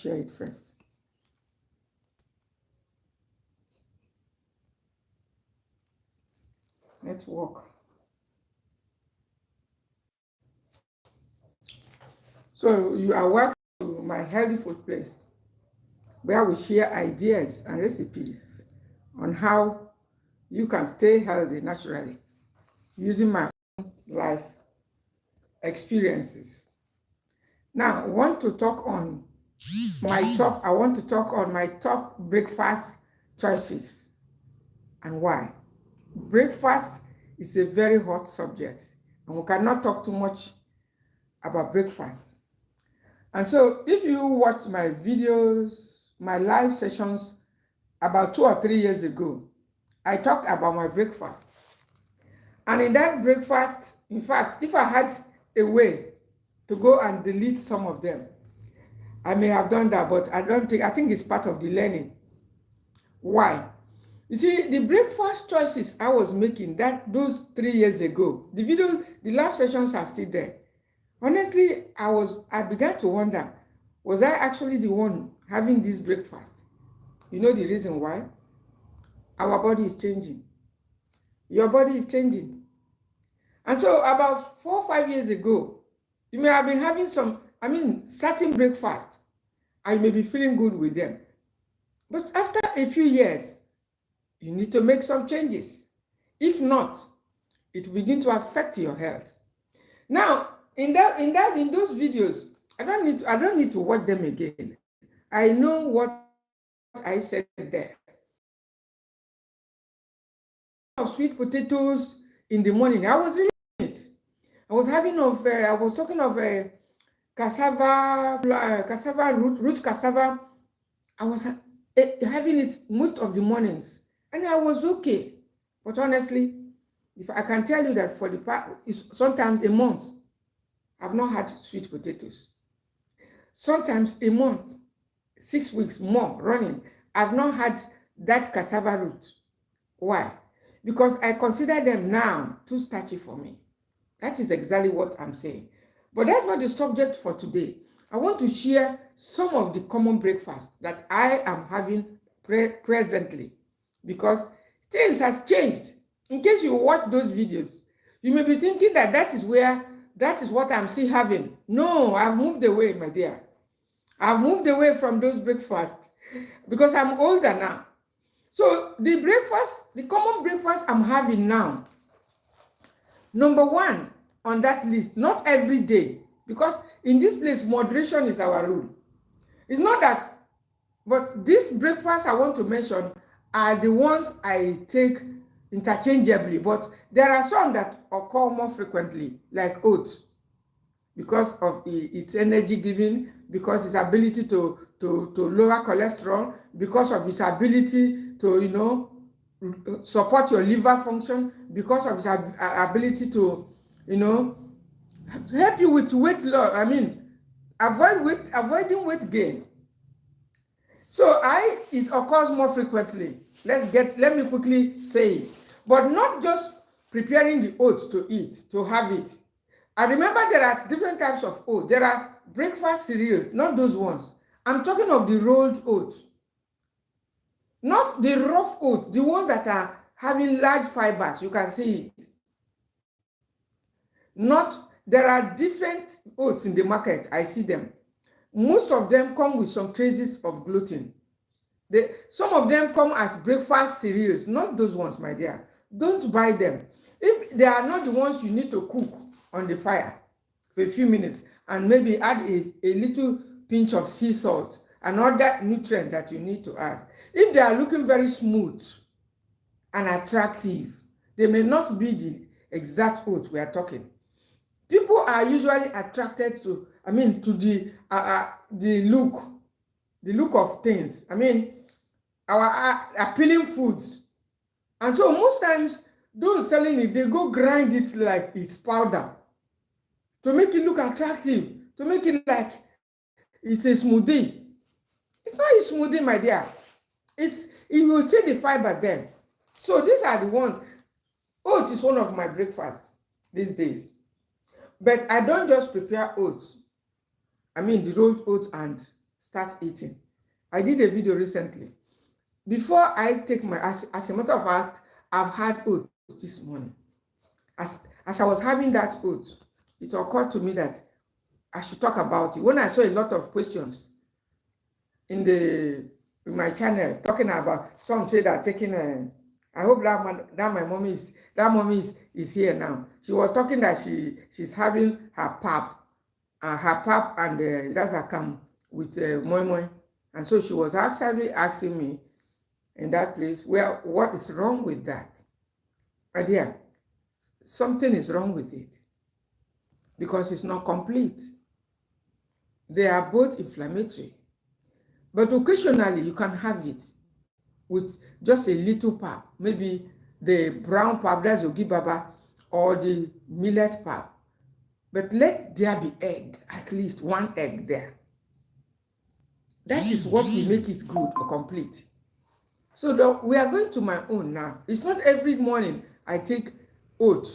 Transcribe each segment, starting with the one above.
share it first. Let's walk. So you are welcome to my healthy food place, where we share ideas and recipes on how you can stay healthy naturally using my own life experiences. Now, I want to talk on my top breakfast choices and why. Breakfast is a very hot subject, and we cannot talk too much about breakfast. And so if you watch my videos, my live sessions about 2 or 3 years ago, I talked about my breakfast. And in that breakfast, in fact, if I had a way to go and delete some of them, I may have done that, but I think it's part of the learning. Why? You see, the breakfast choices I was making those 3 years ago, the live sessions are still there. Honestly, I began to wonder, was I actually the one having this breakfast? You know the reason why? Our body is changing. Your body is changing. And so about 4 or 5 years ago, you may have been having certain breakfast, and you may be feeling good with them. But after a few years, you need to make some changes. If not, it will begin to affect your health. Now, in those videos, I don't need to watch them again. I know what I said there. Of sweet potatoes in the morning, I was really it. I was talking of cassava root cassava. I was having it most of the mornings, and I was okay. But honestly, if I can tell you that for the past, sometimes a month, I've not had sweet potatoes. Sometimes a month, 6 weeks more running, I've not had that cassava root. Why? Because I consider them now too starchy for me. That is exactly what I'm saying. But that's not the subject for today. I want to share some of the common breakfasts that I am having presently, because things has changed. In case you watch those videos, you may be thinking that is what I'm still having. No, I've moved away, my dear. I've moved away from those breakfasts because I'm older now. So the common breakfast I'm having now, number one on that list, not every day, because in this place, moderation is our rule. It's not that, but these breakfasts I want to mention are the ones I take interchangeably, but there are some that occur more frequently, like oats, because of its energy giving, because its ability to lower cholesterol, because of its ability to support your liver function, because of its ability to help you with weight loss. Avoiding weight gain. So it occurs more frequently. Let me quickly say it. But not just preparing the oats to eat, to have it. I remember there are different types of oats. There are breakfast cereals, not those ones. I'm talking of the rolled oats. Not the rough oats, the ones that are having large fibers. You can see it. There are different oats in the market. I see them. Most of them come with some traces of gluten. Some of them come as breakfast cereals, not those ones, my dear. Don't buy them. If they are not the ones you need to cook on the fire for a few minutes and maybe add a little pinch of sea salt and other nutrient that you need to add. If they are looking very smooth and attractive, they may not be the exact oat we are talking. People are usually attracted to the look of things. Our appealing foods. And so most times, those selling it, they go grind it like it's powder to make it look attractive, to make it like it's a smoothie. It's not a smoothie, my dear. You will see the fiber there. So these are the ones. Oats is one of my breakfasts these days. But I don't just prepare oats. The rolled oats and start eating. I did a video recently. Before I take my, as a matter of fact, I've had oats this morning. As I was having that oat, it occurred to me that I should talk about it. When I saw a lot of questions in my channel talking about, some say that taking a, I hope that my mommy is here now. She was talking that she's having her pap, and that's a come with moi moi, and so she was actually asking me in that place, well, what is wrong with that? My dear, something is wrong with it because it's not complete. They are both inflammatory, but occasionally you can have it with just a little pap, maybe the brown pap, that's Yogi Baba, or the millet pap. But let there be egg, at least one egg there. That is what will make it good or complete. So we are going to my own now. It's not every morning I take oat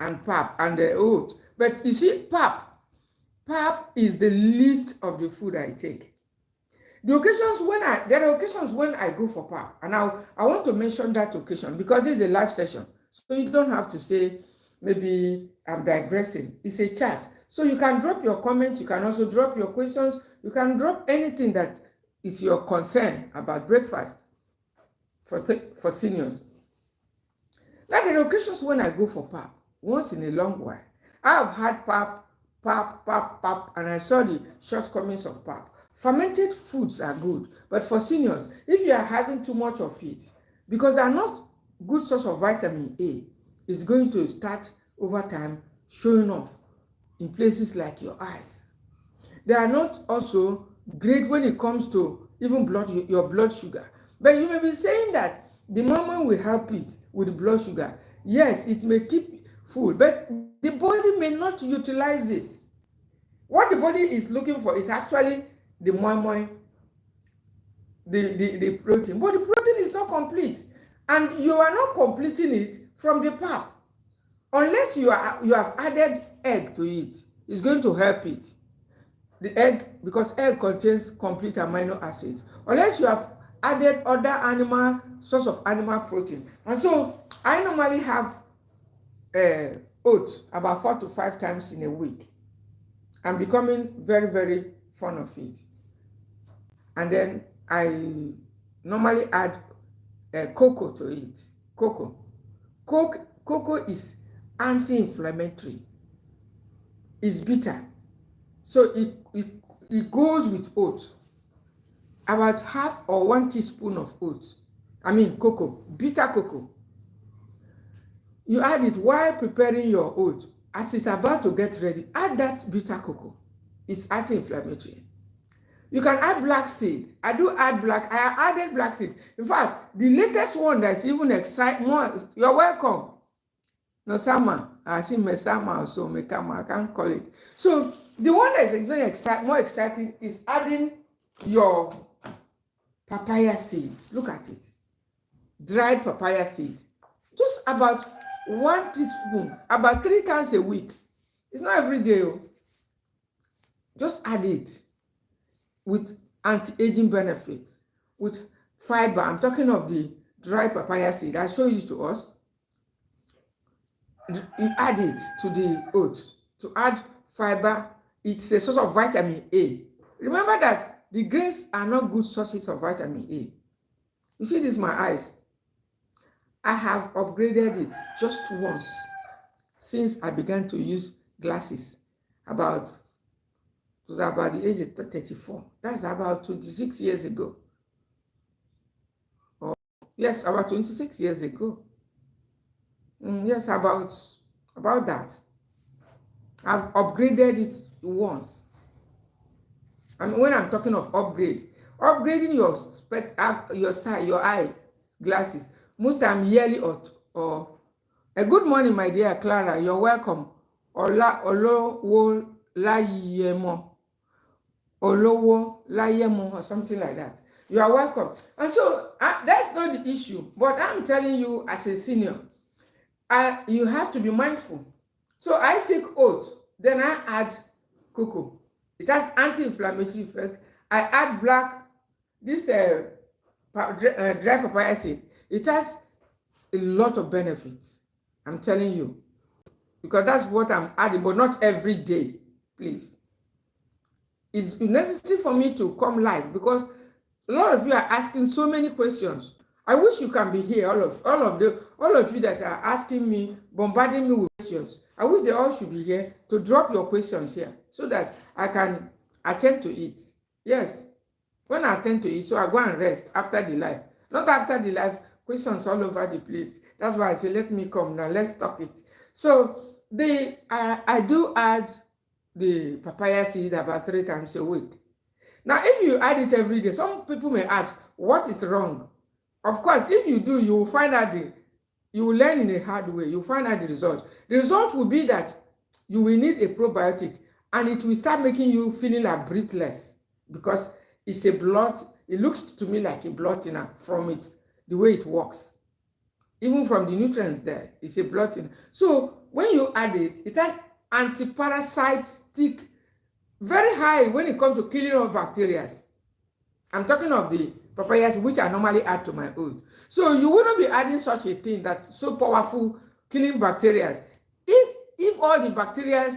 and pap and the oat. But you see, pap is the least of the food I take. There are occasions when I go for pap, and I want to mention that occasion because this is a live session. So you don't have to say, maybe I'm digressing. It's a chat. So you can drop your comments, you can also drop your questions, you can drop anything that is your concern about breakfast for seniors. Now there are occasions when I go for pap, once in a long while. I have had pap, and I saw the shortcomings of pap. Fermented foods are good, but for seniors, if you are having too much of it, because they are not good source of vitamin A, it's going to start over time showing off in places like your eyes. They are not also great when it comes to even your blood sugar. But you may be saying that the mama will help it with blood sugar. Yes, it may keep full, but the body may not utilize it. What the body is looking for is actually the moi, the protein. But the protein is not complete. And you are not completing it from the pap. Unless you have added egg to it, it's going to help it. The egg, because egg contains complete amino acids. Unless you have added other source of animal protein. And so I normally have oats about 4 to 5 times in a week. I'm becoming very, very fond of it. And then I normally add cocoa to it. Cocoa is anti-inflammatory. It's bitter. So it goes with oats. About half or 1 teaspoon of oats. Cocoa, bitter cocoa. You add it while preparing your oats. As it's about to get ready, add that bitter cocoa. It's anti-inflammatory. You can add black seed. I added black seed. In fact, the latest one that's even more, you're welcome. No, Sama. I see me Sama or so, I can't call it. So the one that is very more exciting is adding your papaya seeds. Look at it. Dried papaya seed. Just about 1 teaspoon, about 3 times a week. It's not every day. Just add it with anti-aging benefits, with fiber. I'm talking of the dried papaya seed. I show you to us. You add it to the oat to add fiber. It's a source of vitamin A. Remember that the grains are not good sources of vitamin A. You see this, my eyes. I have upgraded it just once since I began to use glasses. It was about the age of 34. That's about 26 years ago. Yes, about 26 years ago. Yes, about that. I've upgraded it once. When I'm talking of upgrading your eye glasses, most time yearly or a good morning, my dear Clara. You're welcome. Olowo layemo or something like that. You are welcome. And so that's not the issue. But I'm telling you, as a senior, you have to be mindful. So I take oats, then I add cocoa. It has anti-inflammatory effect I add this dry papaya seed. It has a lot of benefits. I'm telling you. Because that's what I'm adding, but not every day, please. It's necessary for me to come live because a lot of you are asking so many questions. I wish you can be here, all of you that are asking me, bombarding me with questions. I wish they all should be here to drop your questions here so that I can attend to it. Yes, when I attend to it, so I go and rest after the live. Not after the live, questions all over the place. That's why I say, let me come now, let's talk it. So I do add the papaya seed about 3 times a week. Now, if you add it every day, some people may ask, what is wrong? Of course, if you do, you will find out you will learn in a hard way. You find out the result. The result will be that you will need a probiotic and it will start making you feeling like breathless because it's a blood. It looks to me like a blood thinner from the way it works. Even from the nutrients there, it's a blood thinner. So when you add it, it has anti-parasitic, very high when it comes to killing of bacteria. I'm talking of the papayas which I normally add to my oat. So you wouldn't be adding such a thing that's so powerful killing bacteria. If all the bacteria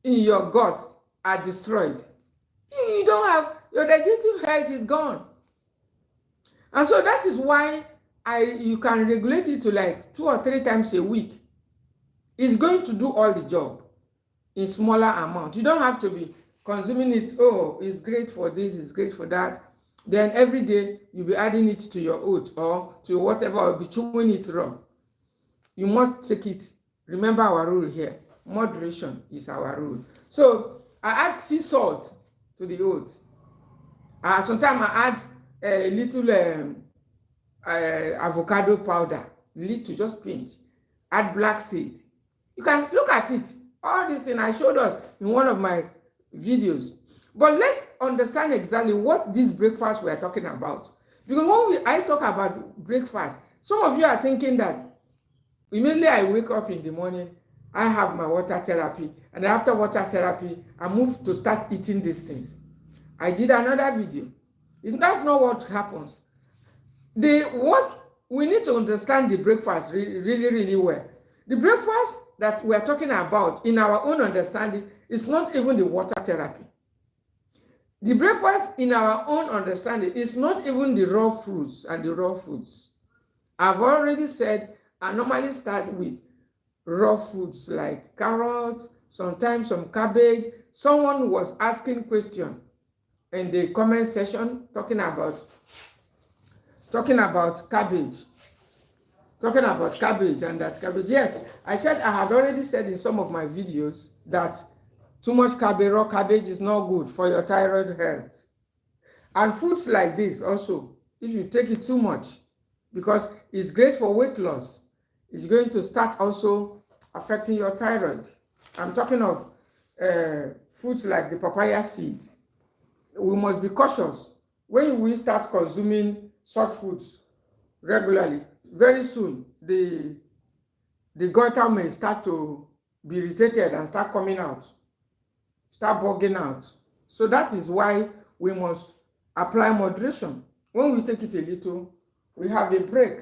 in your gut are destroyed, you don't have, your digestive health is gone. And so that is why you can regulate it to like 2 or 3 times a week. It's going to do all the job in smaller amount. You don't have to be consuming it. Oh, it's great for this, it's great for that. Then every day you'll be adding it to your oat or to whatever, or be chewing it raw. You must take it. Remember our rule here. Moderation is our rule. So I add sea salt to the oat. Sometimes I add a little avocado powder, little, just pinch. Add black seed. You can look at it. All these things I showed us in one of my videos. But let's understand exactly what this breakfast we are talking about. Because when I talk about breakfast, some of you are thinking that immediately I wake up in the morning, I have my water therapy. And after water therapy, I move to start eating these things. I did another video. That's not what happens. What we need to understand the breakfast really, really well. The breakfast that we are talking about in our own understanding is not even the water therapy. The breakfast in our own understanding is not even the raw fruits and the raw foods. I've already said I normally start with raw foods like carrots, sometimes some cabbage. Someone was asking question in the comment section talking about cabbage. Talking about cabbage and that cabbage. Yes, I said I had already said in some of my videos that too much raw cabbage is not good for your thyroid health. And foods like this also, if you take it too much, because it's great for weight loss, it's going to start also affecting your thyroid. I'm talking of foods like the papaya seed. We must be cautious when we start consuming such foods regularly. Very soon, the goiter may start to be irritated and start coming out, start bugging out. So that is why we must apply moderation. When we take it a little, we have a break,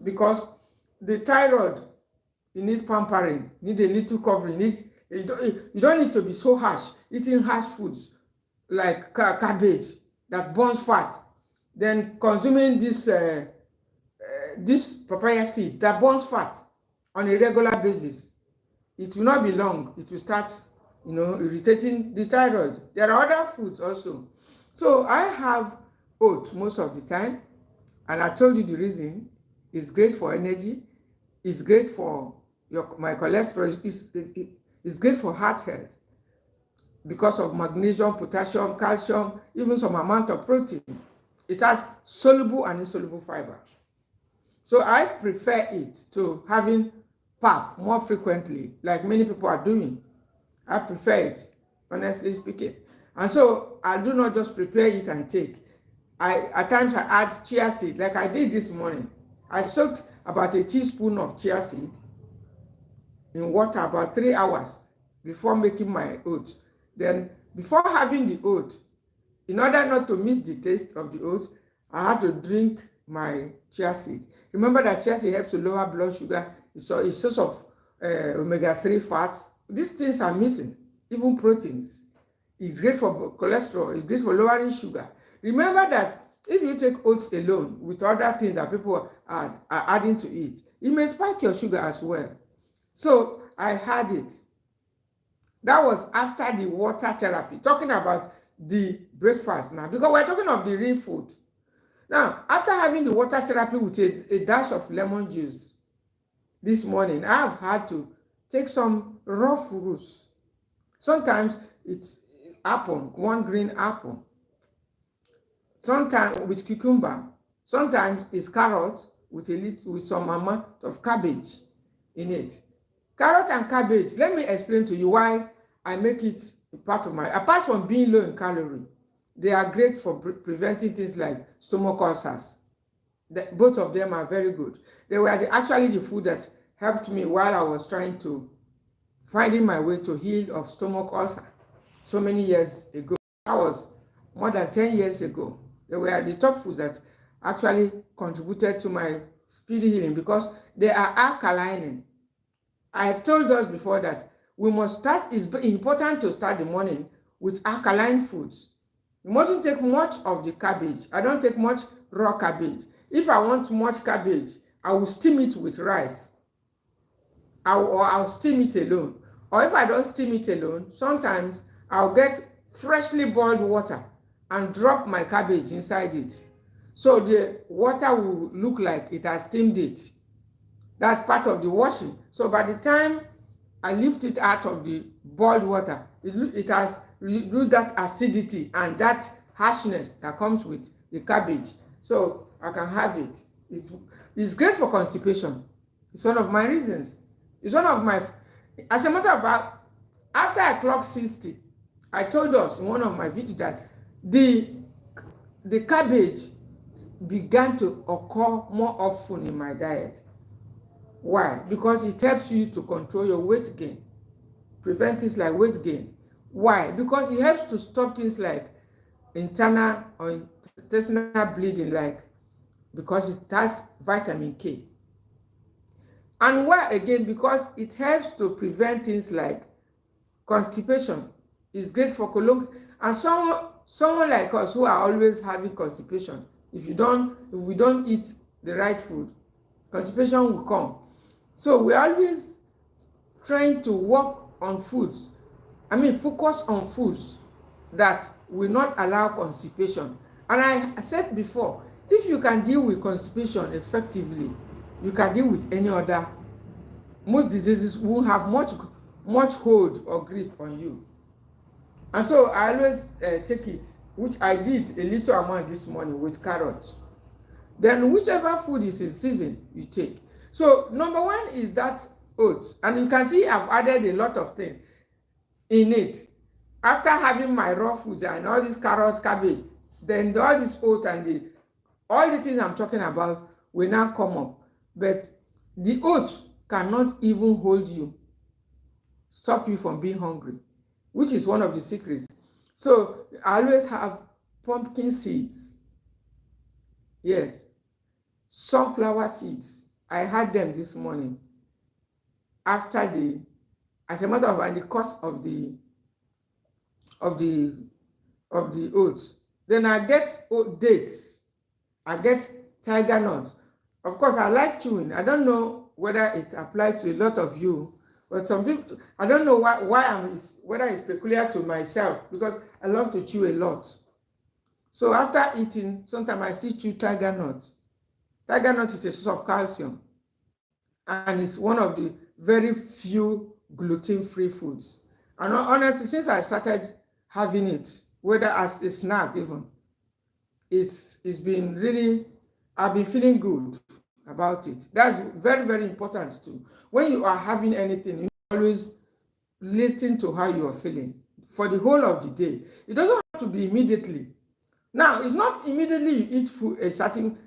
because the thyroid, it needs pampering, need a little covering. You don't need to be so harsh, eating harsh foods like cabbage that burns fat, then consuming this papaya seed that burns fat on a regular basis. It will not be long. It will start, irritating the thyroid. There are other foods also. So I have oat most of the time, and I told you the reason. It's great for energy. It's great for my cholesterol. It's great for heart health because of magnesium, potassium, calcium, even some amount of protein. It has soluble and insoluble fiber. So I prefer it to having pap more frequently, like many people are doing. I prefer it, honestly speaking. And so I do not just prepare it and take. At times I add chia seed, like I did this morning. I soaked about a teaspoon of chia seed in water about 3 hours before making my oats. Then before having the oat, in order not to miss the taste of the oats, I had to drink my chia seed. Remember that chia seed helps to lower blood sugar. It's a source of omega-3 fats. These things are missing, even proteins. It's great for cholesterol. It's great for lowering sugar. Remember that if you take oats alone with other things that people are adding to it, it may spike your sugar as well. So I had it. That was after the water therapy. Talking about the breakfast now, because we're talking of the real food. Now, after having the water therapy with a dash of lemon juice this morning, I have had to take some raw fruits. Sometimes it's apple, one green apple. Sometimes with cucumber. Sometimes it's carrot with some amount of cabbage in it. Carrot and cabbage, let me explain to you why I make it a part of my, apart from being low in calorie, they are great for preventing things like stomach ulcers. Both of them are very good. They were actually the food that helped me while I was trying to finding my way to heal of stomach ulcer so many years ago. That was more than 10 years ago. They were the top foods that actually contributed to my speedy healing because they are alkaline. I told us before that we must start, it's important to start the morning with alkaline foods. You mustn't take much of the cabbage. I don't take much raw cabbage. If I want much cabbage, I will steam it with rice. Or I'll steam it alone. Or if I don't steam it alone, sometimes I'll get freshly boiled water and drop my cabbage inside it. So the water will look like it has steamed it. That's part of the washing. So by the time I lift it out of the boiled water, it has reduced that acidity and that harshness that comes with the cabbage. So I can have it. It's great for constipation. It's one of my reasons. It's one of my, as a matter of fact, after I clocked 60, I told us in one of my videos that the cabbage began to occur more often in my diet. Why? Because it helps you to control your weight gain, prevent things like weight gain. Why? Because it helps to stop things like internal or intestinal bleeding, because it has vitamin K. And why again? Because it helps to prevent things like constipation. It's great for colon. And someone like us who are always having constipation, if we don't eat the right food, constipation will come. So we're always trying to work on foods. Focus on foods that will not allow constipation. And I said before, if you can deal with constipation effectively, you can deal with any other. Most diseases won't have much hold or grip on you. And so I always take it, which I did a little amount this morning with carrots. Then whichever food is in season, you take. So number one is that oats. And you can see I've added a lot of things in it. After having my raw foods and all these carrots, cabbage, then all this oats and all the things I'm talking about will now come up. But the oats cannot even hold you, stop you from being hungry, which is one of the secrets. So I always have pumpkin seeds. Yes. Sunflower seeds. I had them this morning after as a matter of fact, the cost of the oats. Then I get dates. I get tiger nuts. Of course, I like chewing. I don't know whether it applies to a lot of you, but some people, I don't know whether it's peculiar to myself, because I love to chew a lot. So after eating, sometimes I still chew tiger nut. Tiger nut is a source of calcium, and it's one of the very few gluten-free foods. And honestly, since I started having it, whether as a snack even, it's been really, I've been feeling good about it. That's very, very important too. When you are having anything, you always listen to how you are feeling for the whole of the day. It doesn't have to be immediately. Now, it's not immediately you eat food, a certain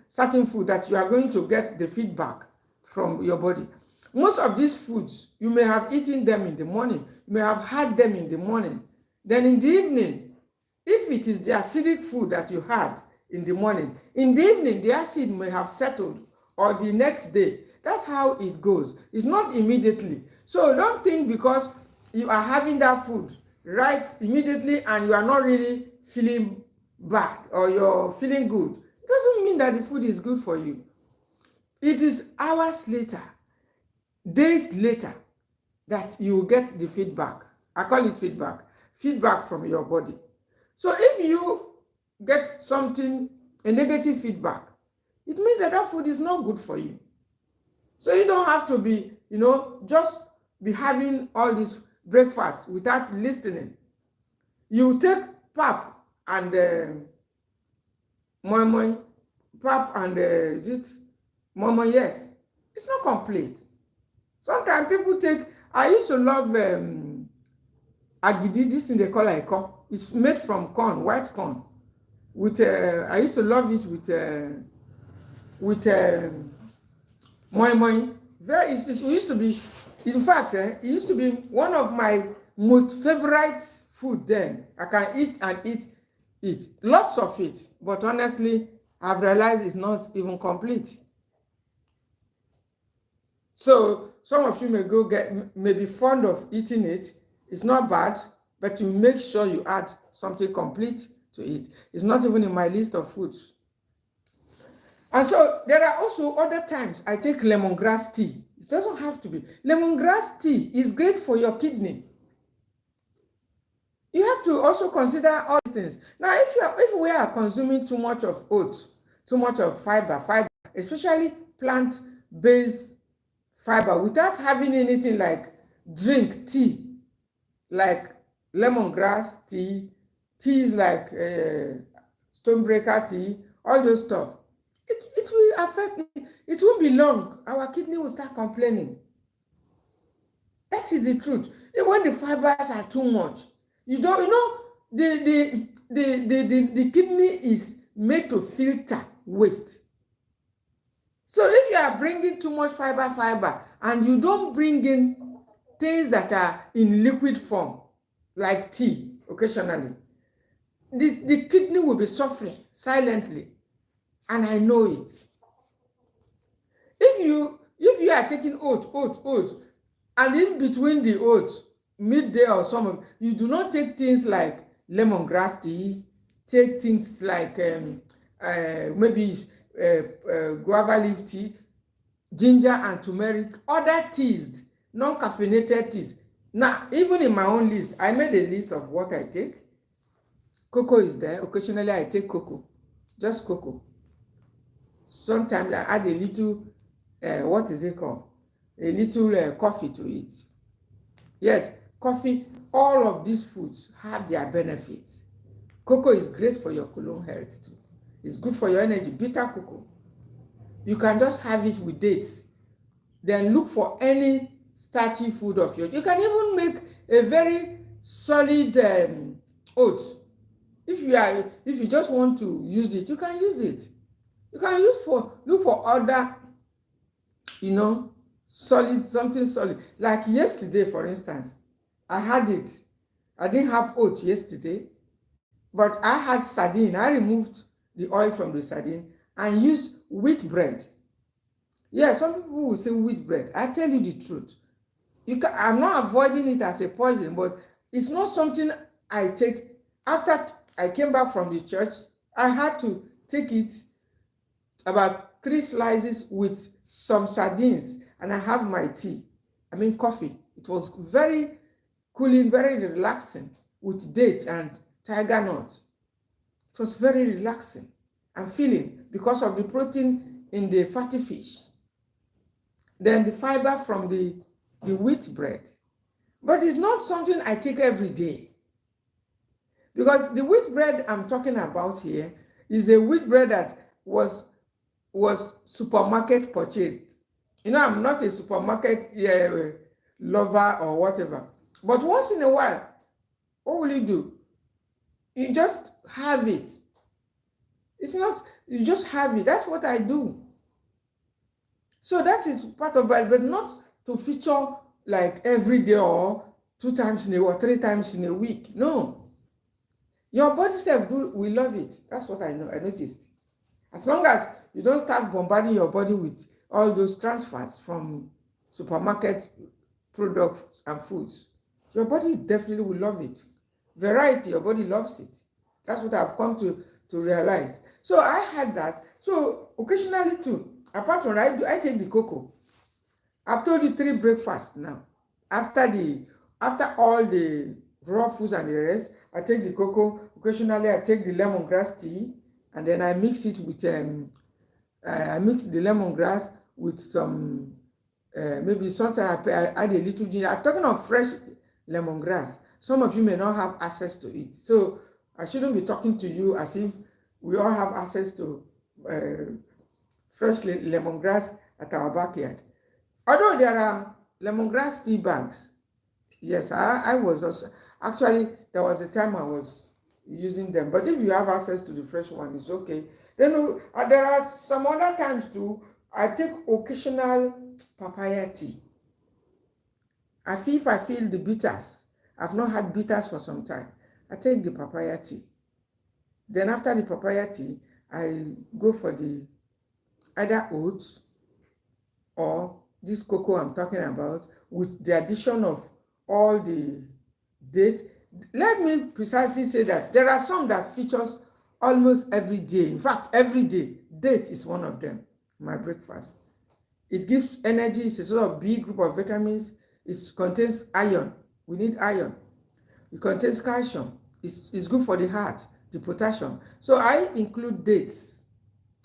food, that you are going to get the feedback from your body. Most of these foods, you may have eaten them in the morning. You may have had them in the morning. Then in the evening, If it is the acidic food that you had in the morning, in the evening, the acid may have settled, or the next day. That's how it goes. It's not immediately. So don't think because you are having that food right immediately and you are not really feeling bad or you're feeling good. It doesn't mean that the food is good for you. It is hours later, days later, that you get the feedback. I call it feedback from your body. So if you get something, a negative feedback, it means that that food is not good for you. So you don't have to be, just be having all this breakfast without listening. You take pap and moi moi, pap and is it moi moi? Yes, it's not complete. Sometimes people take. I used to love agidi. This thing they call iko. It's made from corn, white corn. With I used to love it with moi moi. It used to be. In fact, it used to be one of my most favorite food. Then I can eat and eat lots of it. But honestly, I've realized it's not even complete. So some of you may be fond of eating it. It's not bad, but you make sure you add something complete to it. It's not even in my list of foods. And so there are also other times I take lemongrass tea. It doesn't have to be. Lemongrass tea is great for your kidney. You have to also consider all these things. Now, if we are consuming too much of oats, too much of fiber, especially plant-based fiber, without having anything like drink tea, like lemongrass tea, teas like stonebreaker tea, all those stuff, it will affect, it won't be long. Our kidney will start complaining. That is the truth. When the fibers are too much, the kidney is made to filter waste. So if you are bringing too much fiber, and you don't bring in things that are in liquid form, like tea, occasionally, the kidney will be suffering silently, and I know it. If you are taking oats, and in between the oats, midday or summer, you do not take things like lemongrass tea, take things like maybe guava leaf tea, ginger and turmeric, other teas, non-caffeinated teas. Now, even in my own list, I made a list of what I take. Cocoa is there. Occasionally, I take cocoa, just cocoa. Sometimes I add a little, what is it called? A little coffee to it. Yes, coffee, all of these foods have their benefits. Cocoa is great for your colon health too. It's good for your energy, bitter cocoa. You can just have it with dates. Then look for any starchy food of yours. You can even make a very solid oats. If you just want to use it, you can use it. You can look for other, something solid. Like yesterday, for instance, I had it. I didn't have oats yesterday, but I had sardine. I removed the oil from the sardine and used wheat bread. Yeah, some people will say wheat bread. I tell you the truth. I'm not avoiding it as a poison, but it's not something I take. After I came back from the church, I had to take it, about 3 slices with some sardines, and I have my tea. Coffee. It was very cooling, very relaxing, with dates and tiger nuts. It was very relaxing and filling because of the protein in the fatty fish. Then the fiber from the wheat bread. But it's not something I take every day. Because the wheat bread I'm talking about here is a wheat bread that was supermarket purchased. I'm not a supermarket lover or whatever. But once in a while, what will you do? You just have it. It's not, you just have it. That's what I do. So that is part of it, but not to feature like every day or 2 times in a week or 3 times in a week. No. Your body self we love it. That's what I know. I noticed. As long as you don't start bombarding your body with all those transfers from supermarket products and foods, your body definitely will love it. Variety, your body loves it. That's what I've come to realize. So I had that. So occasionally too, apart from that, I take the cocoa. I've told you 3 breakfasts now. After all the raw foods and the rest, I take the cocoa. Occasionally, I take the lemongrass tea, and then I mix it with I mix the lemongrass with some maybe sometimes I add a little ginger. I'm talking of fresh lemongrass. Some of you may not have access to it, so I shouldn't be talking to you as if we all have access to fresh lemongrass at our backyard. Although there are lemongrass tea bags, yes, I was also, actually, there was a time I was using them. But if you have access to the fresh one, it's okay. Then there are some other times too, I take occasional papaya tea. If I feel the bitters, I've not had bitters for some time, I take the papaya tea. Then after the papaya tea, I go for the either oats or this cocoa I'm talking about, with the addition of all the dates. Let me precisely say that there are some that features almost every day. In fact, every day, date is one of them, my breakfast. It gives energy. It's a sort of big group of vitamins. It contains iron. We need iron. It contains calcium. It's good for the heart, the potassium. So I include dates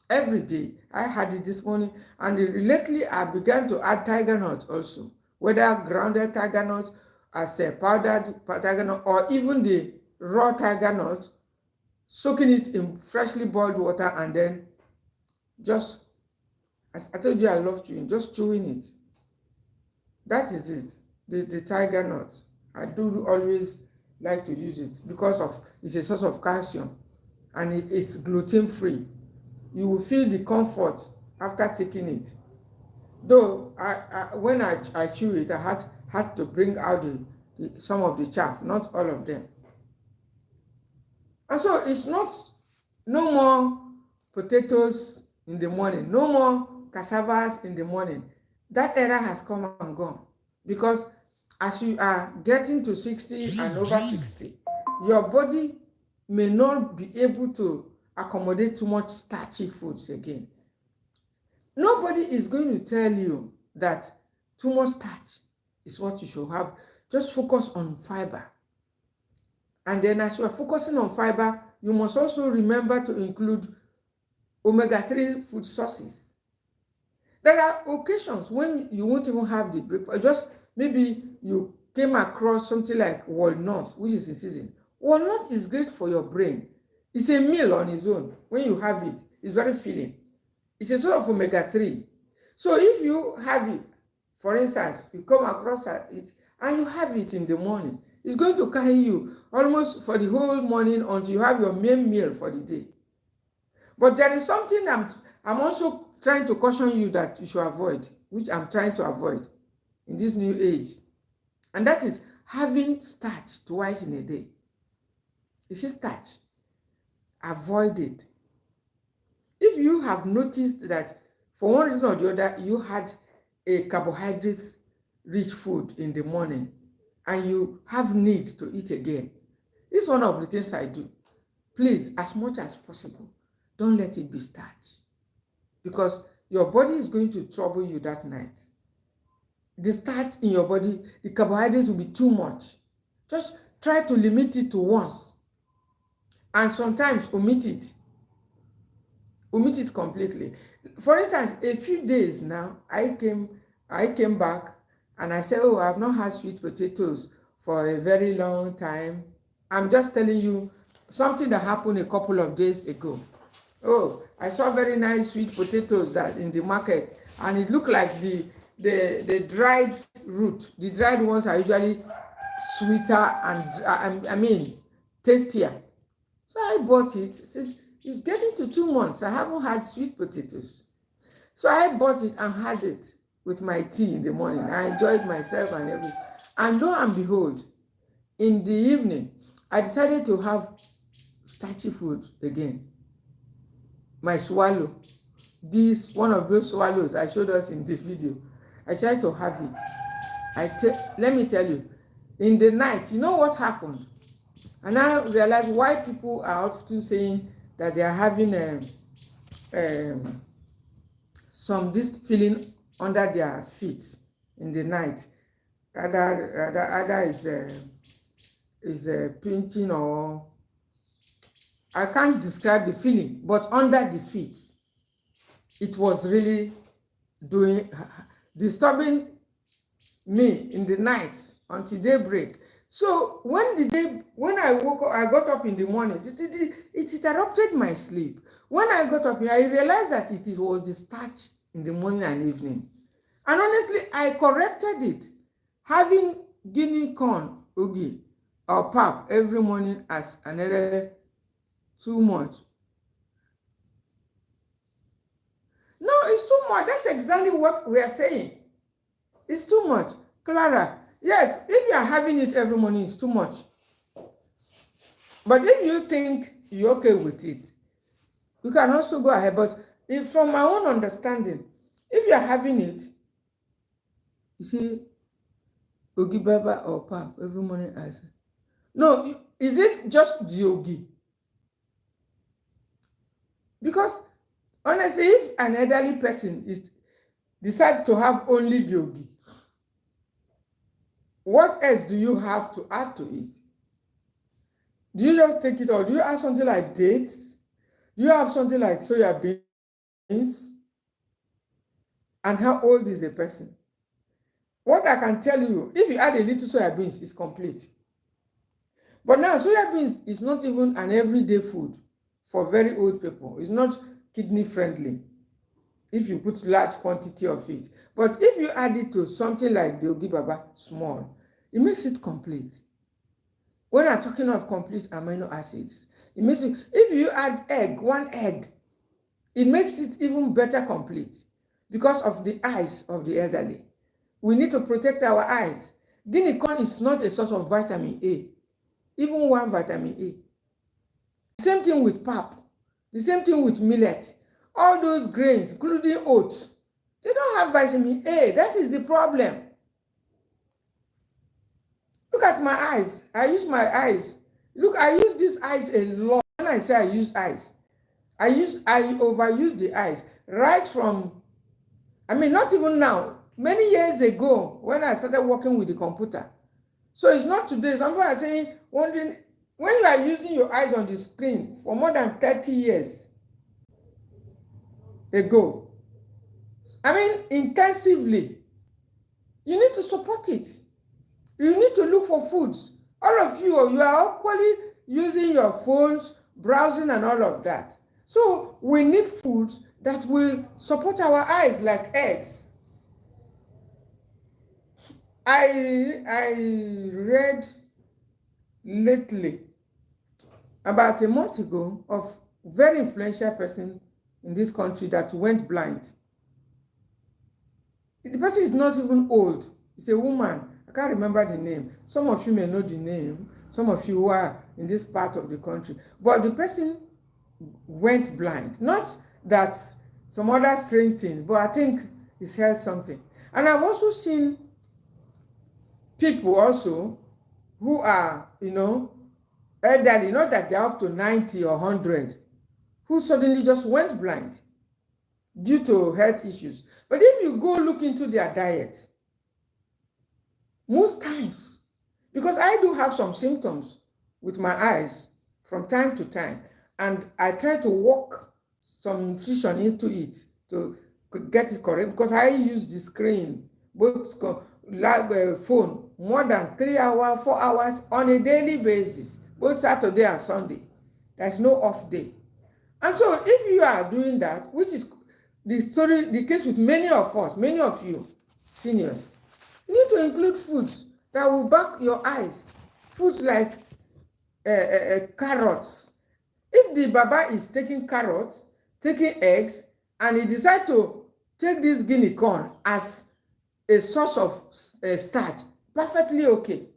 every day. I had it this morning, and lately I began to add tiger nuts also, whether grounded tiger nuts as a powdered tiger nut or even the raw tiger nut, soaking it in freshly boiled water, and then just, as I told you, I love chewing, just chewing it. That is it. The tiger nut, I do always like to use it because of it's a source of calcium, and it's gluten free. You will feel the comfort after taking it. Though when I chew it, I had to bring out some of the chaff, not all of them. And so it's no more potatoes in the morning, no more cassavas in the morning. That era has come and gone, because as you are getting to 60 and over 60, your body may not be able to accommodate too much starchy foods again. Nobody is going to tell you that too much starch is what you should have. Just focus on fiber. And then as you are focusing on fiber, you must also remember to include omega-3 food sources. There are occasions when you won't even have the breakfast. Just maybe you came across something like walnut, which is in season. Walnut is great for your brain. It's a meal on its own. When you have it, it's very filling. It's a sort of omega-3. So if you have it, for instance, you come across it and you have it in the morning, it's going to carry you almost for the whole morning until you have your main meal for the day. But there is something I'm also trying to caution you that you should avoid, which I'm trying to avoid in this new age. And that is having starch twice in a day. You see, starch, avoid it. If you have noticed that for one reason or the other, you had a carbohydrate-rich food in the morning and you have need to eat again, this is one of the things I do. Please, as much as possible, don't let it be starch, because your body is going to trouble you that night. The starch in your body, the carbohydrates will be too much. Just try to limit it to once, and sometimes omit it. Omit it completely. For instance, a few days now, I came back and I said, oh, I've not had sweet potatoes for a very long time. I'm just telling you something that happened a couple of days ago. Oh, I saw very nice sweet potatoes that in the market, and it looked like the dried root. The dried ones are usually sweeter and I mean tastier. So I bought it. Said, it's getting to 2 months. I haven't had sweet potatoes. So I bought it and had it with my tea in the morning. I enjoyed myself and everything. And lo and behold, in the evening, I decided to have starchy food again. My swallow, this one of those swallows I showed us in the video, I tried to have it. Let me tell you, in the night, you know what happened? And I realized why people are often saying that they are having some this feeling under their feet in the night. Either is pinching, or I can't describe the feeling, but under the feet, it was really disturbing me in the night until daybreak. So when I woke up, I got up in the morning, it interrupted my sleep. When I got up, I realized that it was the starch in the morning and evening. And honestly, I corrected it. Having guinea corn, ugi, or pap every morning as another too much. No, it's too much. That's exactly what we are saying. It's too much. Clara, yes, if you are having it every morning, it's too much. But if you think you're okay with it, you can also go ahead. But if, from my own understanding, if you are having it, you see, Ogi Baba or Pap every morning, I say, no, is it just the Ogi? Because honestly, if an elderly person decide to have only the Ogi, what else do you have to add to it? Do you just take it, or do you add something like dates? Do you have something like soya beans? And how old is the person? What I can tell you, if you add a little soya beans, it's complete. But now, soya beans is not even an everyday food for very old people. It's not kidney friendly if you put large quantity of it. But if you add it to something like the Ogi Baba, small, it makes it complete. When I'm talking of complete amino acids, it makes it, if you add one egg, it makes it even better complete because of the eyes of the elderly. We need to protect our eyes. Guinea corn is not a source of vitamin A, even one vitamin A. The same thing with pap, the same thing with millet. All those grains, including oats, they don't have vitamin A. That is the problem. Look at my eyes. I use my eyes. Look, I use these eyes a lot. When I say I use eyes, I overuse the eyes. Right from, not even now, many years ago, when I started working with the computer. So it's not today. Some people are saying, wondering, when you are using your eyes on the screen for more than 30 years ago, intensively, you need to support it. You need to look for foods. All of you are equally using your phones, browsing and all of that. So we need foods that will support our eyes, like eggs. I read lately, about a month ago, of a very influential person in this country that went blind. The person is not even old. It's a woman. I can't remember the name. Some of you may know the name. Some of you who are in this part of the country. But the person went blind. Not that some other strange things, but I think it's held something. And I've also seen people also who are, elderly, not that they're up to 90 or 100, who suddenly just went blind due to health issues. But if you go look into their diet, most times, because I do have some symptoms with my eyes from time to time, and I try to work some nutrition into it to get it correct, because I use the screen, both phone, more than 3 hours, 4 hours on a daily basis, both Saturday and Sunday. There's no off day. And so if you are doing that, which is the case with many of us, many of you seniors, you need to include foods that will back your eyes. Foods like carrots. If the Baba is taking carrots, taking eggs, and he decides to take this guinea corn as a source of starch, perfectly okay.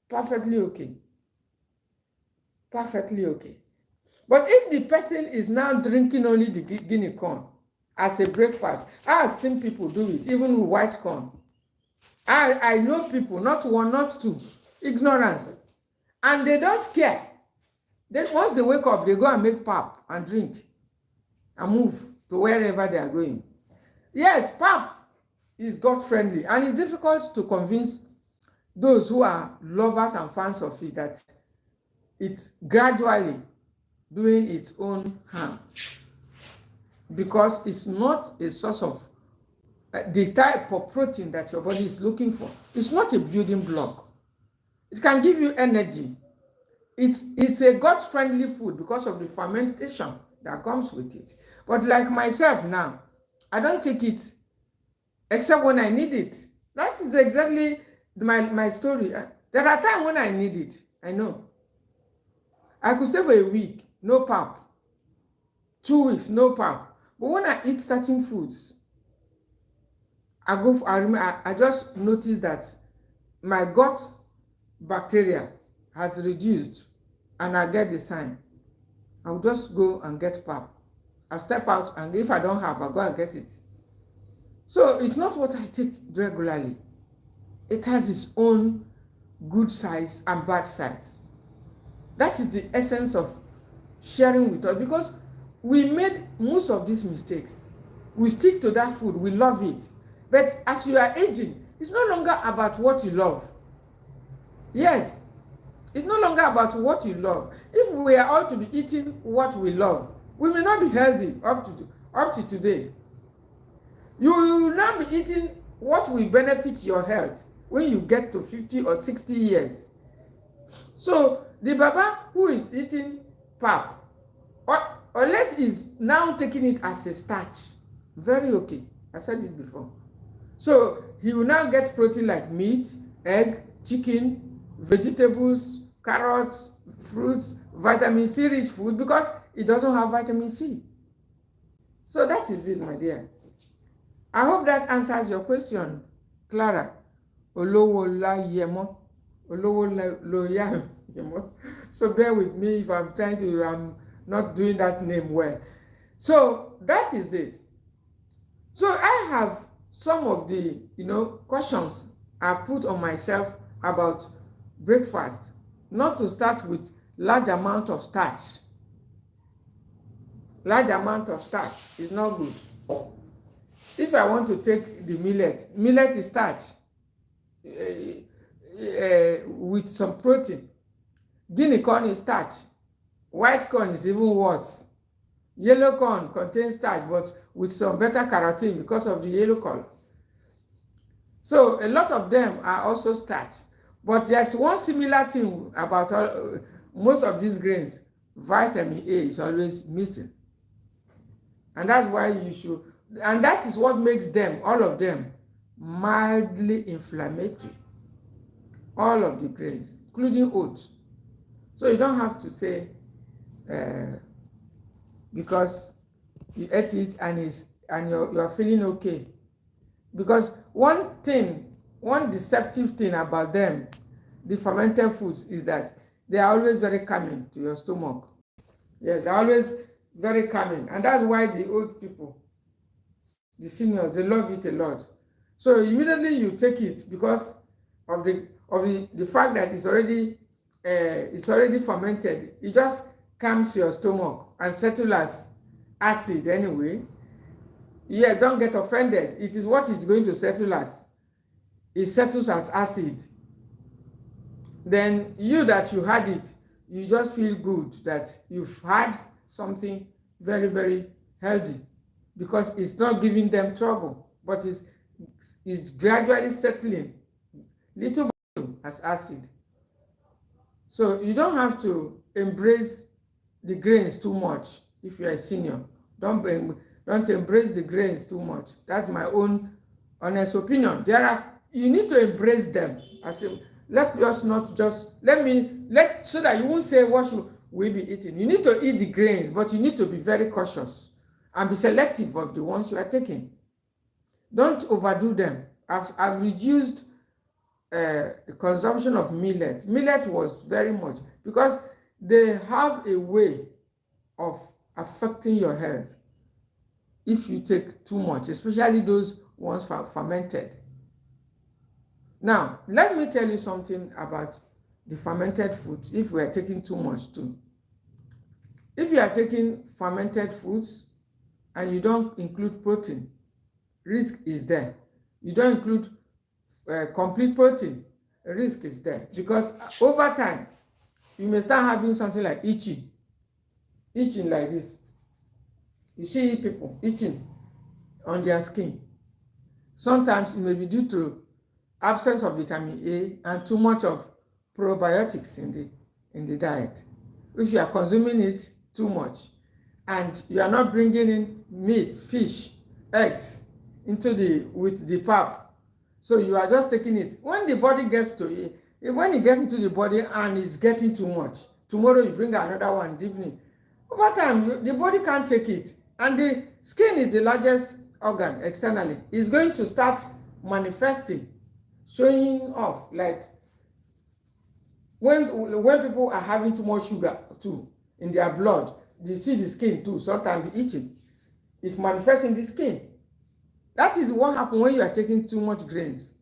Perfectly okay. perfectly okay. But if the person is now drinking only the guinea corn as a breakfast, I have seen people do it, even with white corn. I know people, not one, not two, ignorance, and they don't care. Then once they wake up, they go and make pap and drink and move to wherever they are going. Yes, pap is gut friendly, and it's difficult to convince those who are lovers and fans of it that it's gradually doing its own harm, because it's not a source of the type of protein that your body is looking for. It's not a building block. It can give you energy. It's a gut-friendly food because of the fermentation that comes with it. But like myself now, I don't take it except when I need it. That is exactly my story. There are times when I need it. I know. I could say for a week, no pap. 2 weeks, no pap. But when I eat certain foods, I just noticed that my gut bacteria has reduced, and I get the sign. I'll just go and get pap. I'll step out, and if I don't have, I'll go and get it. So it's not what I take regularly. It has its own good sides and bad sides. That is the essence of sharing with us, because we made most of these mistakes. We stick to that food, we love it. But as you are aging, it's no longer about what you love. Yes, it's no longer about what you love. If we are all to be eating what we love, we may not be healthy up to today. You will not be eating what will benefit your health when you get to 50 or 60 years. So the Baba who is eating pap, unless he's now taking it as a starch, very okay. I said it before. So he will now get protein like meat, egg, chicken, vegetables, carrots, fruits, vitamin C rich food, because it doesn't have vitamin C. So that is it, my dear. I hope that answers your question, Clara. Olowo la yemo. Olowo lo ya yemo. So bear with me if I'm not doing that name well. So that is it. So I have some of the questions I put on myself about breakfast. Not to start with large amount of starch. Large amount of starch is not good. If I want to take the millet is starch with some protein. Guinea corn is starch. White corn is even worse. Yellow corn contains starch, but with some beta carotene because of the yellow color. So a lot of them are also starch. But there's one similar thing about most of these grains. Vitamin A is always missing. And that's why you should, and that is what makes them, all of them, mildly inflammatory. All of the grains, including oats. So you don't have to say, because you ate it and you're feeling okay. Because one deceptive thing about them, the fermented foods, is that they are always very calming to your stomach. Yes, they're always very calming. And that's why the old people, the seniors, they love it a lot. So immediately you take it because of the fact that it's already fermented. It just calms your stomach and settles as acid anyway. Yeah, don't get offended. It is what is going to settle as. It settles as acid. Then you that you had it, you just feel good that you've had something very, very healthy, because it's not giving them trouble, but it's gradually settling little by little as acid. So you don't have to embrace the grains too much if you're a senior. Don't embrace the grains too much. That's my own honest opinion. You need to embrace them. So that you won't say what should we be eating. You need to eat the grains, but you need to be very cautious and be selective of the ones you are taking. Don't overdo them. I've reduced the consumption of millet. Millet was very much, because they have a way of affecting your health if you take too much, especially those ones fermented. Now, let me tell you something about the fermented food if we are taking too much too. If you are taking fermented foods and you don't include protein, risk is there. You don't include complete protein, risk is there, because over time you may start having something like itching like this. You see people itching on their skin. Sometimes it may be due to absence of vitamin A and too much of probiotics in the diet. If you are consuming it too much and you are not bringing in meat, fish, eggs with the pap, so you are just taking it. When the body gets to it, when it gets into the body and it's getting too much, tomorrow you bring another one in the evening. Over time, the body can't take it, and the skin is the largest organ externally. It's going to start manifesting, showing off, like when people are having too much sugar too in their blood, you see the skin too sometimes be itching. It manifests in the skin. That is what happens when you are taking too much grains.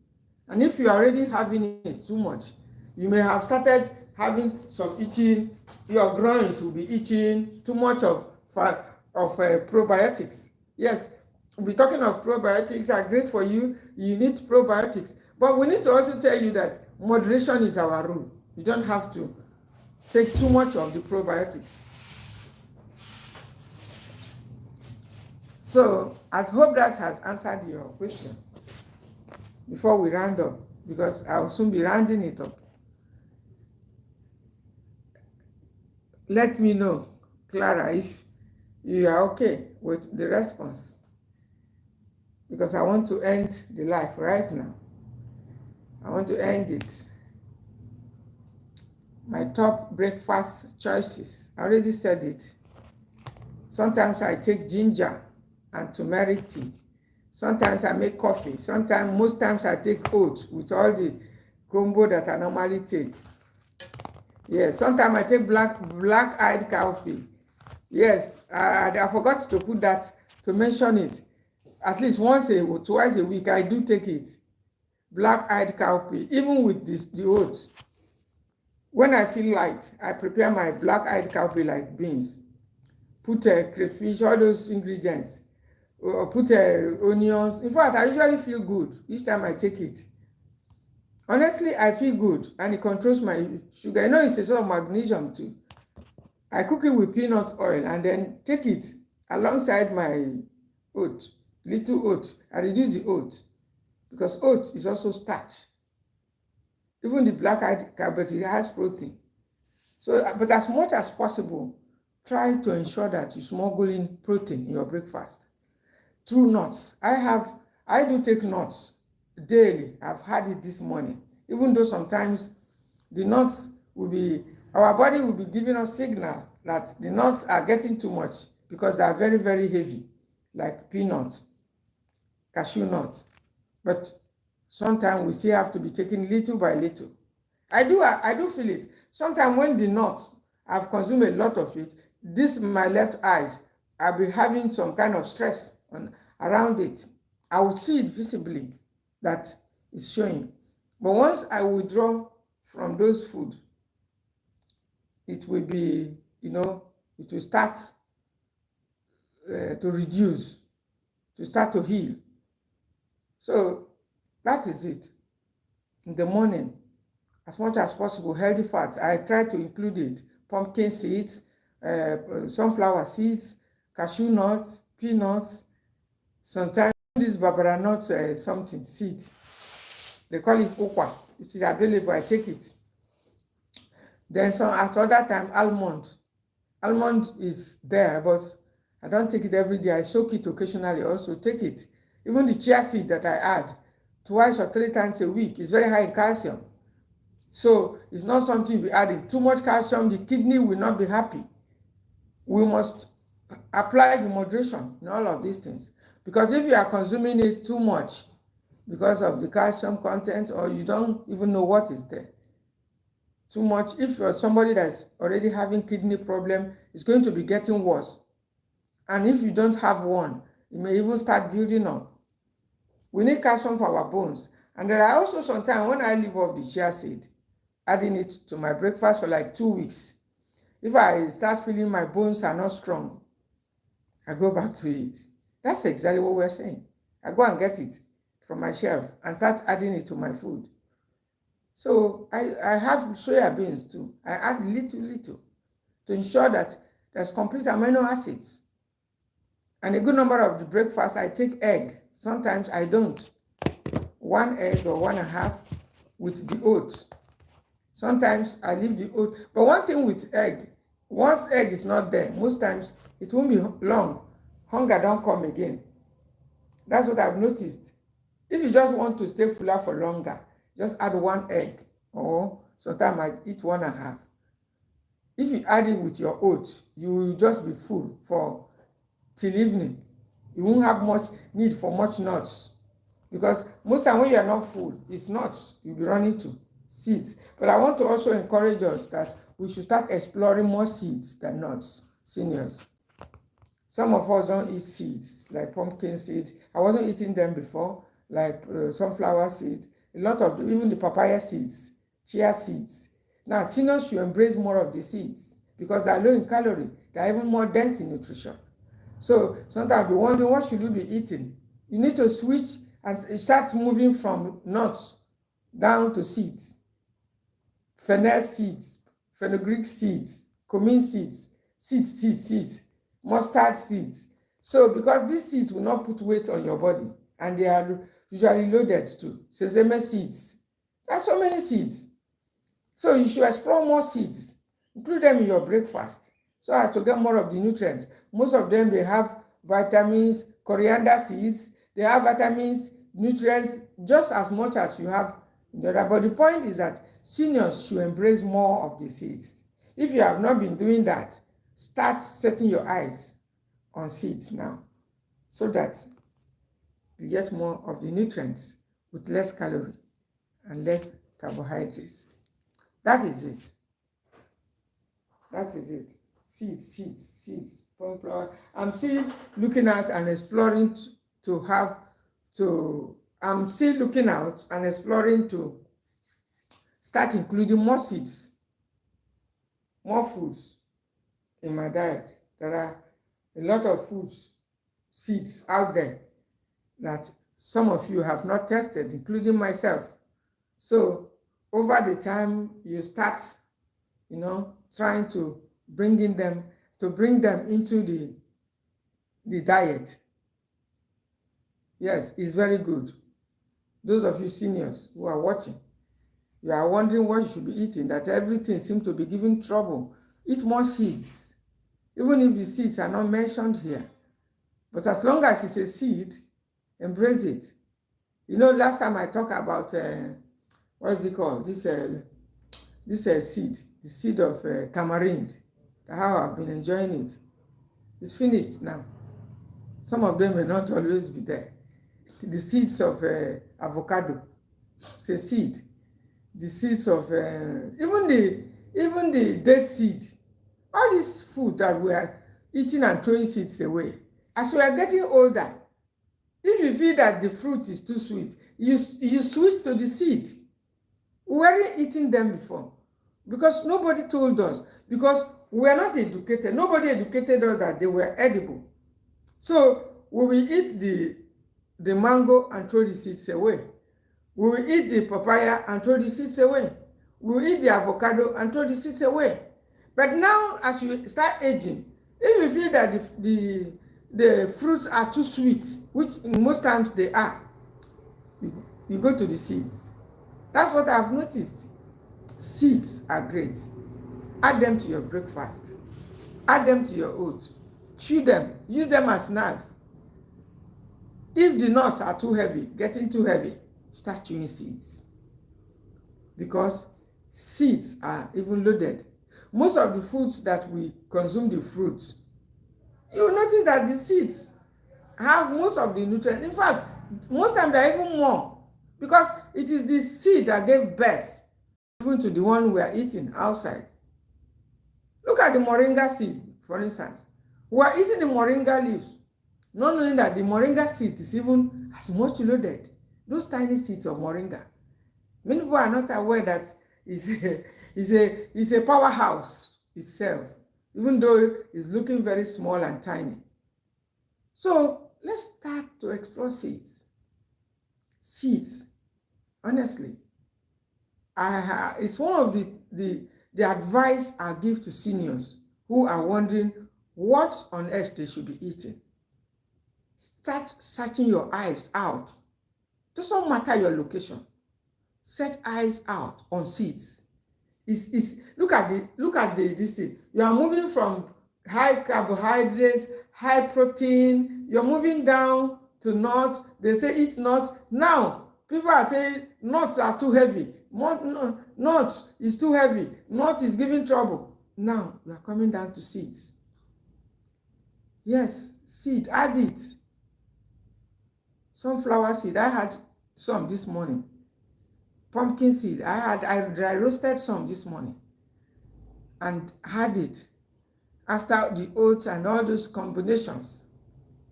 And if you are already having it too much, you may have started having some itching. Your groins will be itching. Too much of probiotics. Yes, we're talking of probiotics are great for you. You need probiotics. But we need to also tell you that moderation is our rule. You don't have to take too much of the probiotics. So I hope that has answered your question before we round up, because I will soon be rounding it up. Let me know, Clara, if you are okay with the response, because I want to end the life right now. I want to end it. My top breakfast choices, I already said it. Sometimes I take ginger and turmeric tea. Sometimes I make coffee. Most times I take oats with all the combo that I normally take. Yes, sometimes I take black-eyed cowpea. Yes, I forgot to put that, to mention it. At least twice a week, I do take it. Black-eyed cowpea, even with the oats. When I feel light, I prepare my black-eyed cowpea like beans. Put crayfish, all those ingredients. Put onions. In fact, I usually feel good each time I take it. Honestly, I feel good, and it controls my sugar. You know, it's a sort of magnesium too. I cook it with peanut oil and then take it alongside my oat, little oat. I reduce the oat because oat is also starch. Even the black-eyed carrot, it has protein. So, but as much as possible, try to ensure that you smuggle in protein in your breakfast through nuts. I do take nuts daily. I've had it this morning. Even though sometimes the nuts our body will be giving us signal that the nuts are getting too much because they are very, very heavy, like peanut, cashew nut. But sometimes we still have to be taking little by little. I do feel it. Sometimes when the nut, I've consumed a lot of it, my left eyes, I'll be having some kind of stress around it. I will see it visibly that it's showing. But once I withdraw from those food, it will be, it will start to reduce, to start to heal. So that is it. In the morning, as much as possible, healthy fats. I try to include it. Pumpkin seeds, sunflower seeds, cashew nuts, peanuts. Sometimes this babara nut seed. They call it okwa. It is available, I take it. Then at other time, almond. Almond is there, but I don't take it every day. I soak it occasionally, also take it. Even the chia seed that I add twice or 3 times a week is very high in calcium. So it's not something you be adding. Too much calcium, the kidney will not be happy. We must apply the moderation in all of these things. Because if you are consuming it too much because of the calcium content, or you don't even know what is there, too much. If you're somebody that's already having kidney problem, it's going to be getting worse. And if you don't have one, it may even start building up. We need calcium for our bones. And there are also sometimes when I live off the chia seed, adding it to my breakfast for like 2 weeks. If I start feeling my bones are not strong, I go back to it. That's exactly what we're saying. I go and get it from my shelf and start adding it to my food. So I have soya beans too. I add little to ensure that there's complete amino acids. And a good number of the breakfast, I take egg. Sometimes I don't. 1 egg or 1.5 with the oats. Sometimes I leave the oats. But one thing with egg, once egg is not there, most times it won't be long. Hunger don't come again. That's what I've noticed. If you just want to stay fuller for longer, just add 1 egg, or sometimes I eat 1.5. If you add it with your oats, you will just be full for till evening. You won't have much need for much nuts, because most time when you are not full, it's nuts you'll be running to, seeds. But I want to also encourage us that we should start exploring more seeds than nuts, seniors. Some of us don't eat seeds, like pumpkin seeds. I wasn't eating them before, like sunflower seeds, a lot of even the papaya seeds, chia seeds. Now, seniors should embrace more of the seeds because they're low in calorie. They're even more dense in nutrition. So sometimes I'll be wondering, what should you be eating? You need to switch and start moving from nuts down to seeds. Fennel seeds, fenugreek seeds, cumin seeds, seeds, mustard seeds. So because these seeds will not put weight on your body, and they are usually loaded too. Sesame seeds. There are so many seeds. So you should explore more seeds. Include them in your breakfast so as to get more of the nutrients. Most of them, they have vitamins, coriander seeds. They have vitamins, nutrients, just as much as you have in the other. But the point is that seniors should embrace more of the seeds. If you have not been doing that, start setting your eyes on seeds now so that you get more of the nutrients with less calorie and less carbohydrates. That is it. That is it. Seeds. I'm still looking at and exploring I'm still looking out and exploring to start including more seeds, more foods in my diet. There are a lot of foods, seeds out there that some of you have not tested, including myself. So over the time you start, trying to bring them into the diet. Yes, it's very good. Those of you seniors who are watching, you are wondering what you should be eating, that everything seems to be giving trouble. Eat more seeds, even if the seeds are not mentioned here. But as long as it's a seed, embrace it. Last time I talked about, what is it called? This seed, the seed of tamarind, how I've been enjoying it. It's finished now. Some of them may not always be there. The seeds of avocado, it's a seed. The seeds of even the date seed. All this food that we are eating and throwing seeds away. As we are getting older, if you feel that the fruit is too sweet, you switch to the seed. We weren't eating them before because nobody told us, because we are not educated. Nobody educated us that they were edible. So we will eat the mango and throw the seeds away. We will eat the papaya and throw the seeds away. We will eat the avocado and throw the seeds away. But now, as you start aging, if you feel that the fruits are too sweet, which most times they are, you go to the seeds. That's what I've noticed. Seeds are great. Add them to your breakfast. Add them to your oats. Chew them. Use them as snacks. If the nuts are too heavy, getting too heavy, start chewing seeds. Because seeds are even loaded. Most of the foods that we consume, the fruits, you will notice that the seeds have most of the nutrients. In fact, most times they're even more, because it is the seed that gave birth even to the one we are eating outside. Look at the moringa seed, for instance. We are eating the moringa leaves, not knowing that the moringa seed is even as much loaded. Those tiny seeds of moringa. Many people are not aware that it's a powerhouse itself, even though it's looking very small and tiny. So let's start to explore seeds. Seeds, honestly, it's one of the advice I give to seniors who are wondering what on earth they should be eating. Start searching your eyes out. Doesn't matter your location. Set eyes out on seeds. Look at this thing. You are moving from high carbohydrates, high protein. You're moving down to nuts. They say eat nuts. Now people are saying nuts are too heavy. Nuts is too heavy. Nuts is giving trouble. Now you are coming down to seeds. Yes, seed. Add it. Sunflower seed. I had some this morning. Pumpkin seed. I dry roasted some this morning and had it after the oats and all those combinations.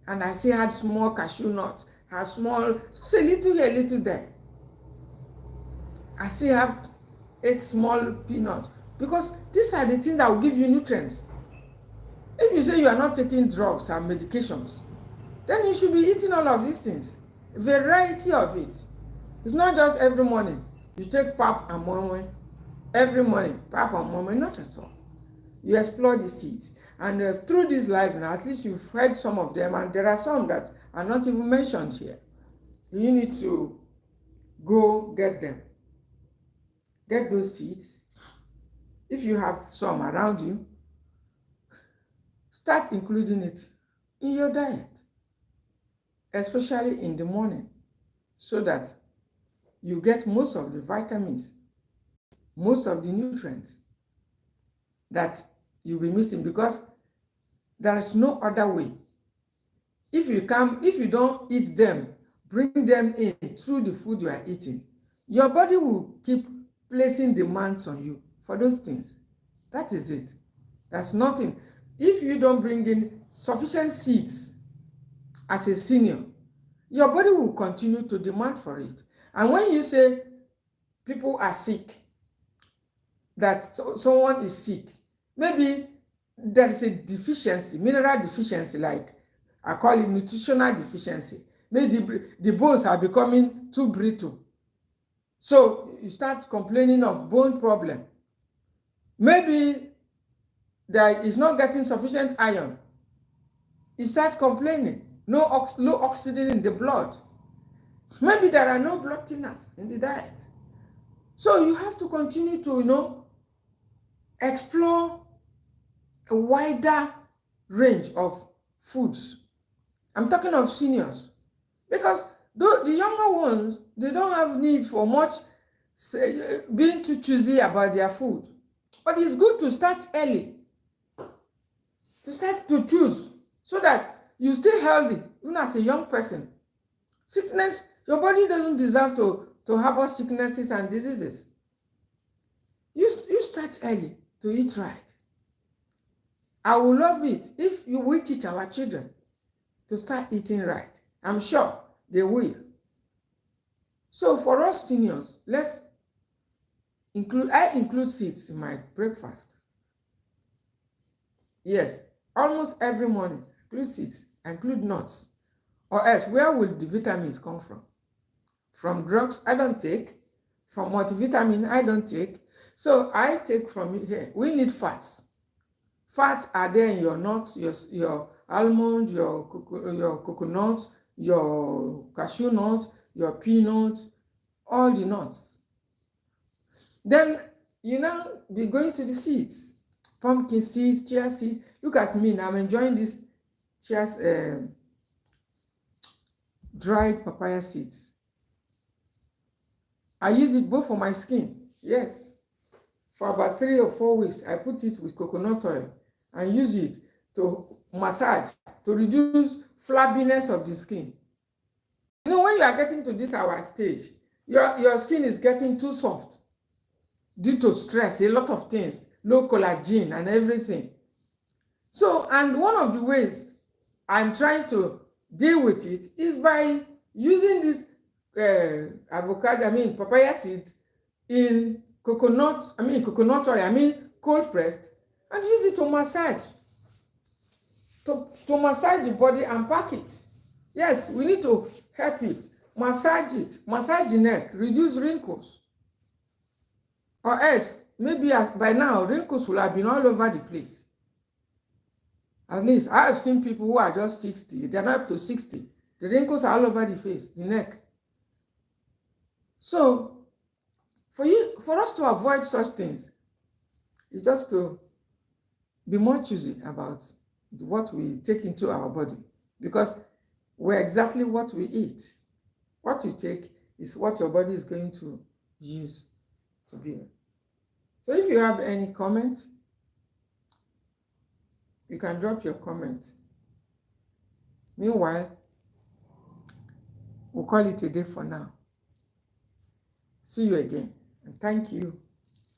And I still had small cashew nuts, had small, so a little here, a little there. I still have 8 small peanuts because these are the things that will give you nutrients. If you say you are not taking drugs and medications, then you should be eating all of these things. A variety of it. It's not just every morning you take pap and moimoi. Every morning, pap and moimoi, not at all. You explore the seeds. And through this live now, at least you've heard some of them, and there are some that are not even mentioned here. You need to go get them. Get those seeds. If you have some around you, start including it in your diet, especially in the morning, so that you get most of the vitamins, most of the nutrients that you'll be missing, because there is no other way. If you don't eat them, bring them in through the food you are eating, your body will keep placing demands on you for those things. That is it. That's nothing. If you don't bring in sufficient seeds as a senior, your body will continue to demand for it. And when you say people are sick, that someone is sick, maybe there is a deficiency, mineral deficiency, like I call it nutritional deficiency. Maybe the bones are becoming too brittle. So you start complaining of bone problem. Maybe there is not getting sufficient iron. You start complaining. Low oxygen in the blood. Maybe there are no blood thinners in the diet. So you have to continue to, explore a wider range of foods. I'm talking of seniors. Because the younger ones, they don't have need for much being too choosy about their food. But it's good to start early. To start to choose so that you stay healthy, even as a young person. Sickness, your body doesn't deserve to harbor sicknesses and diseases. You start early to eat right. I will love it if we teach our children to start eating right. I'm sure they will. So for us seniors, I include seeds in my breakfast. Yes, almost every morning, include seeds, include nuts. Or else, where will the vitamins come from? From drugs, I don't take. From multivitamin, I don't take. So I take from here. We need fats. Fats are there in your nuts, your almond, your coconut, your cashew nut, your peanut, all the nuts. Then you now be going to the seeds. Pumpkin seeds, chia seeds. Look at me now. I'm enjoying this chia dried papaya seeds. I use it both for my skin. Yes. For about 3 or 4 weeks, I put it with coconut oil and use it to massage, to reduce flabbiness of the skin. When you are getting to this our stage, your skin is getting too soft. due to stress, a lot of things, low collagen and everything. So, and one of the ways I'm trying to deal with it is by using this papaya seeds in coconut oil, cold pressed, and use it to massage, to massage the body and pack it. Yes, we need to help it, massage the neck, reduce wrinkles. Or else, maybe by now, wrinkles will have been all over the place. At least, I have seen people who are just 60, they're not up to 60. The wrinkles are all over the face, the neck. So, for us to avoid such things, it's just to be more choosy about what we take into our body, because we're exactly what we eat. What you take is what your body is going to use to be. So if you have any comment, you can drop your comment. Meanwhile, we'll call it a day for now. See you again, and thank you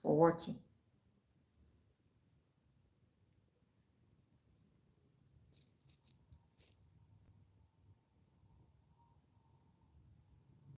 for watching.